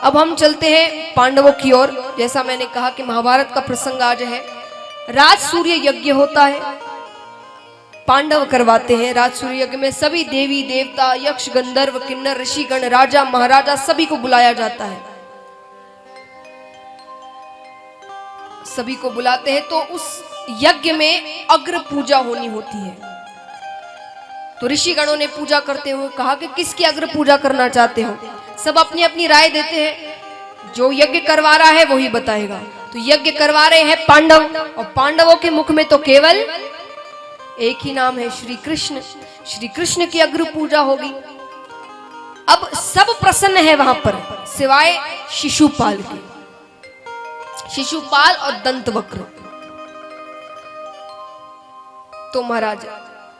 अब हम चलते हैं पांडवों की ओर। जैसा मैंने कहा कि महाभारत का प्रसंग आज है। राज सूर्य यज्ञ होता है, पांडव करवाते हैं। राज सूर्य यज्ञ में सभी देवी देवता, यक्ष, गंधर्व, किन्नर, ऋषिगण, राजा महाराजा सभी को बुलाया जाता है। सभी को बुलाते हैं तो उस यज्ञ में अग्र पूजा होनी होती है। तो ऋषिगणों ने पूजा करते हुए कहा कि किसकी अग्र पूजा करना चाहते हो। सब अपनी अपनी राय देते हैं, जो यज्ञ करवा रहा है वही बताएगा। तो यज्ञ करवा रहे हैं पांडव, और पांडवों के मुख में तो केवल एक ही नाम है, श्री कृष्ण। श्री कृष्ण की अग्र पूजा होगी। अब सब प्रसन्न है वहां पर सिवाय शिशुपाल के। शिशुपाल और दंतवक्र। तो महाराज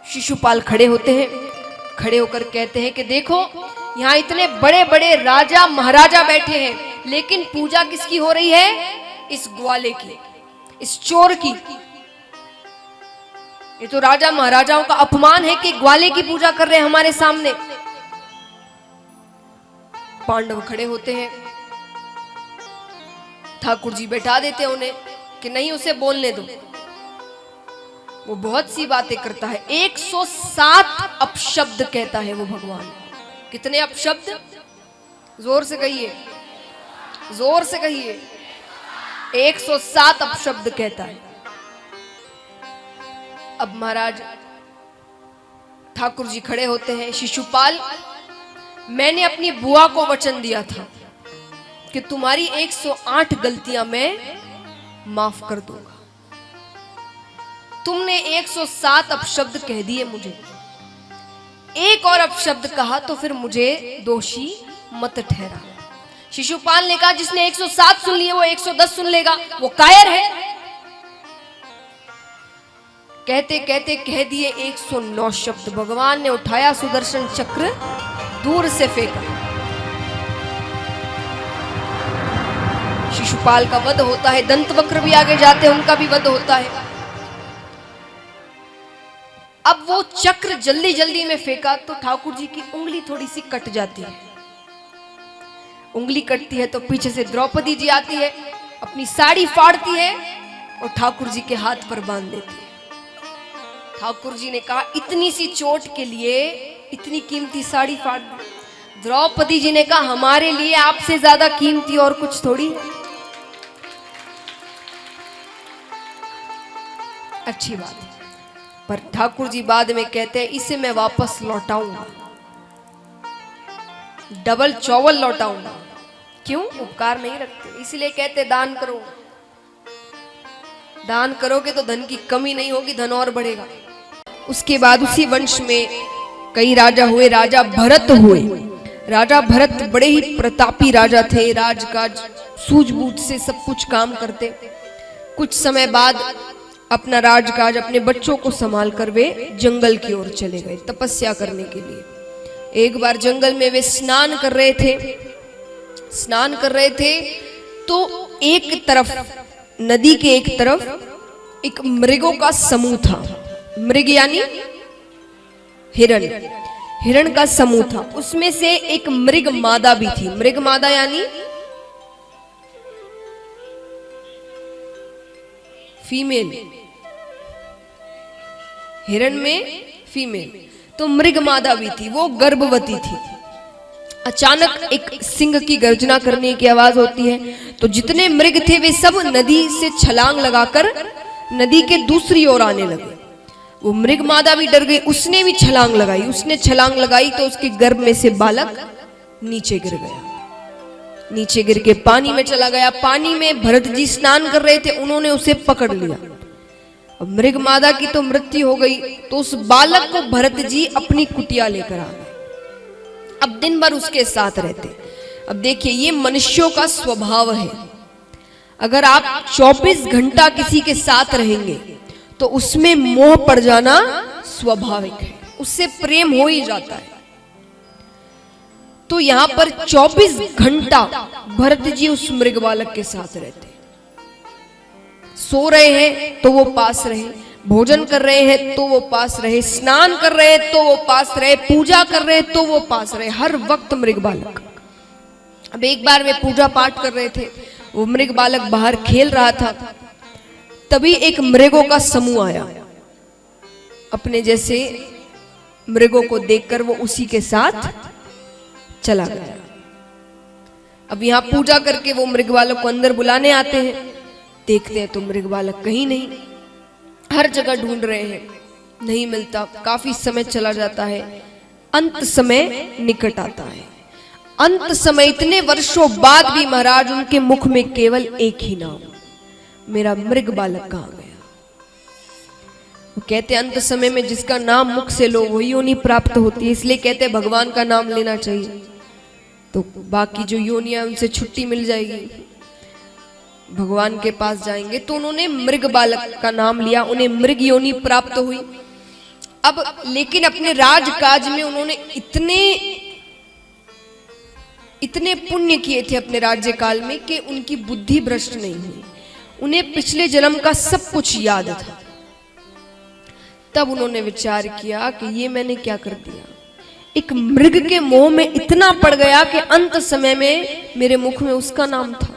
शिशुपाल खड़े होते हैं, खड़े होकर कहते हैं कि देखो यहाँ इतने बड़े बड़े राजा महाराजा बैठे हैं, लेकिन पूजा किसकी हो रही है? इस ग्वाले की, इस चोर की। ये तो राजा महाराजाओं का अपमान है कि ग्वाले की पूजा कर रहे हैं हमारे सामने। पांडव खड़े होते हैं, ठाकुर जी बैठा देते हैं उन्हें कि नहीं, उसे बोलने दो, वो बहुत सी बातें करता है। 107 अपशब्द कहता है वो भगवान। कितने अपशब्द? जोर से कहिए, जोर से कहिए। 107 अपशब्द कहता है। अब महाराज ठाकुर जी खड़े होते हैं। शिशुपाल, मैंने अपनी बुआ को वचन दिया था कि तुम्हारी 108 गलतियां मैं माफ कर दूंगा। तुमने 107 अपशब्द कह दिए मुझे, एक और अपशब्द कहा तो फिर मुझे दोषी मत ठहरा। शिशुपाल ने कहा जिसने 107 सुन लिए वो 110 सुन लेगा, वो कायर है। कहते कहते कह दिए 109 शब्द। भगवान ने उठाया सुदर्शन चक्र, दूर से फेंका। शिशुपाल का वध होता है। दंतवक्र भी आगे जाते हैं, उनका भी वध होता है। अब वो चक्र जल्दी जल्दी में फेंका तो ठाकुर जी की उंगली थोड़ी सी कट जाती है। उंगली कटती है तो पीछे से द्रौपदी जी आती है, अपनी साड़ी फाड़ती है और ठाकुर जी के हाथ पर बांध देती है। ठाकुर जी ने कहा इतनी सी चोट के लिए इतनी कीमती साड़ी फाड़ दी। द्रौपदी जी ने कहा हमारे लिए आपसे ज्यादा कीमती और कुछ थोड़ी है। अच्छी बात है, पर ठाकुर जी बाद में कहते हैं इसे मैं वापस लौटाऊंगा, डबल चौवल लौटाऊंगा। क्यों? उपकार नहीं रखते, इसलिए कहते दान करो। दान करोगे तो धन की कमी नहीं होगी, धन और बढ़ेगा। उसके बाद उसी वंश में कई राजा हुए। राजा भरत हुए। राजा भरत बड़े ही प्रतापी राजा थे, राजकाज सूझबूझ से सब कुछ काम करते। कुछ समय बाद अपना राजकाज अपने बच्चों को संभाल कर वे जंगल की ओर चले गए तपस्या करने के लिए। एक बार जंगल में वे स्नान कर रहे थे तो एक तरफ नदी के एक तरफ एक मृगों का समूह था। मृग यानी हिरण, हिरण का समूह था। उसमें से एक मृग मादा भी थी। मृग मादा यानी फीमेल, हिरण में फीमेल। तो मृग मादा भी थी, वो गर्भवती थी। अचानक एक सिंह की गर्जना करने की आवाज होती है, तो जितने मृग थे वे सब नदी से छलांग लगाकर नदी के दूसरी ओर आने लगे। वो मृग मादा भी डर गई, उसने भी छलांग लगाई। उसने छलांग लगाई तो उसके गर्भ में से बालक नीचे गिर गया। नीचे गिर के पानी में चला गया। पानी में भरत जी स्नान कर रहे थे, उन्होंने उसे पकड़ लिया। अब मृग मादा की तो मृत्यु हो गई, तो उस बालक को भरत जी अपनी कुटिया लेकर आ गए। अब दिन भर उसके साथ रहते। अब देखिए ये मनुष्यों का स्वभाव है। अगर आप 24 घंटा किसी के साथ रहेंगे तो उसमें मोह पड़ जाना स्वाभाविक है, उससे प्रेम हो ही जाता है। तो यहां पर 24 घंटा भरत जी उस मृग बालक के साथ रहते। सो रहे हैं तो वो पास रहे, भोजन कर रहे हैं तो वो पास रहे, स्नान कर रहे हैं तो वो पास रहे, पूजा कर रहे हैं तो वो पास रहे। हर वक्त मृग बालक, अब एक बार वे पूजा पाठ कर रहे थे, वो मृग बालक बाहर खेल रहा था, तभी एक मृगों का समूह आया। अपने जैसे मृगों को देखकर वो उसी के साथ चला गया। अब यहां पूजा करके वो मृग बालक को अंदर बुलाने आते हैं, देखते हैं तो मृग बालक कहीं नहीं, हर जगह ढूंढ रहे हैं, नहीं मिलता। काफी समय चला जाता है, अंत समय निकट आता है। अंत समय इतने वर्षों बाद भी महाराज उनके मुख में केवल एक ही नाम, मेरा मृग बालक कहां गया। वो कहते अंत समय में जिसका नाम मुख से लो वही योनि प्राप्त होती है, इसलिए कहते भगवान का नाम लेना चाहिए, तो बाकी जो योनियां उनसे छुट्टी मिल जाएगी, भगवान के पास जाएंगे। तो उन्होंने मृग बालक का नाम लिया, उन्हें मृग योनि प्राप्त हुई। अब लेकिन अपने राजकाज में उन्होंने इतने पुण्य किए थे अपने राज्य काल में कि उनकी बुद्धि भ्रष्ट नहीं हुई, उन्हें पिछले जन्म का सब कुछ याद था। तब उन्होंने विचार किया कि ये मैंने क्या कर दिया, एक मृग के मोह में इतना पड़ गया कि अंत समय में मेरे मुख में उसका नाम था।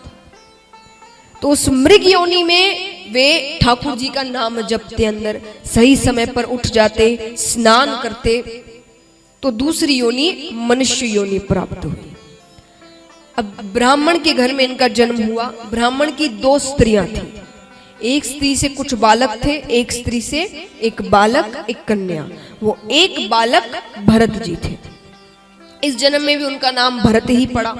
तो उस मृग योनि में वे ठाकुर जी का नाम जपते, अंदर सही समय पर उठ जाते, स्नान करते, तो दूसरी योनि मनुष्य योनि प्राप्त हुई। अब ब्राह्मण के घर में इनका जन्म हुआ। ब्राह्मण की 2 स्त्रियां थी, एक स्त्री से कुछ बालक थे, एक स्त्री से एक बालक, एक कन्या। वो एक बालक भरत जी थे। इस जन्म में भी उनका नाम भरत ही पड़ा।